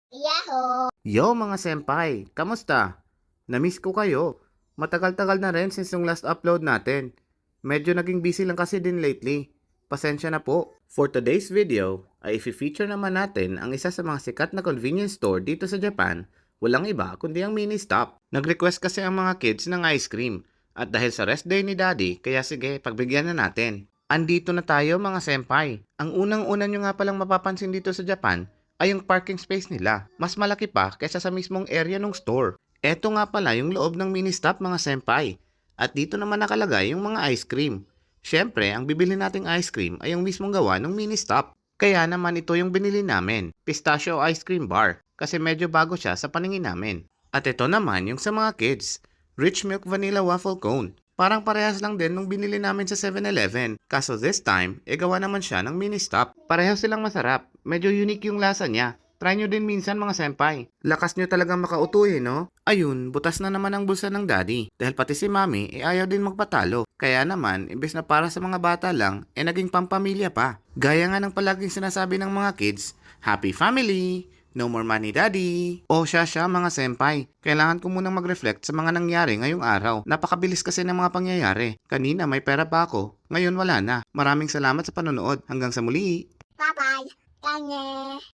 Yahoo! Yo mga senpai, kamusta? Namiss ko kayo. Matagal-tagal na rin since yung last upload natin. Medyo naging busy lang kasi din lately. Pasensya na po. For today's video, ay i-feature naman natin ang isa sa mga sikat na convenience store dito sa Japan. Walang iba kundi ang mini stop. Nag-request kasi ang mga kids ng ice cream. At dahil sa rest day ni daddy, kaya sige, pagbigyan na natin. Andito na tayo mga senpai. Ang unang-una nyo nga palang mapapansin dito sa Japan ay yung parking space nila. Mas malaki pa kaysa sa mismong area ng store. Eto nga pala yung loob ng mini stop mga senpai. At dito naman nakalagay yung mga ice cream. Siyempre, ang bibili nating ice cream ay yung mismong gawa ng mini stop. Kaya naman ito yung binili namin, pistachio ice cream bar, kasi medyo bago siya sa paningin namin. At ito naman yung sa mga kids, rich milk vanilla waffle cone. Parang parehas lang din nung binili namin sa 7-Eleven. Kaso this time, gawa naman siya ng mini stop. Pareho silang masarap. Medyo unique yung lasa niya. Try nyo din minsan mga senpai. Lakas nyo talagang makauto no? Ayun, butas na naman ang bulsa ng daddy. Dahil pati si mami, ayaw din magpatalo. Kaya naman, imbes na para sa mga bata lang, naging pampamilya pa. Gaya nga ng palaging sinasabi ng mga kids, Happy Family! No more money daddy. O siya mga senpai. Kailangan ko munang mag-reflect sa mga nangyari ngayong araw. Napakabilis kasi ng mga pangyayari. Kanina may pera pa ako. Ngayon wala na. Maraming salamat sa panonood. Hanggang sa muli. Bye-bye! Kanye!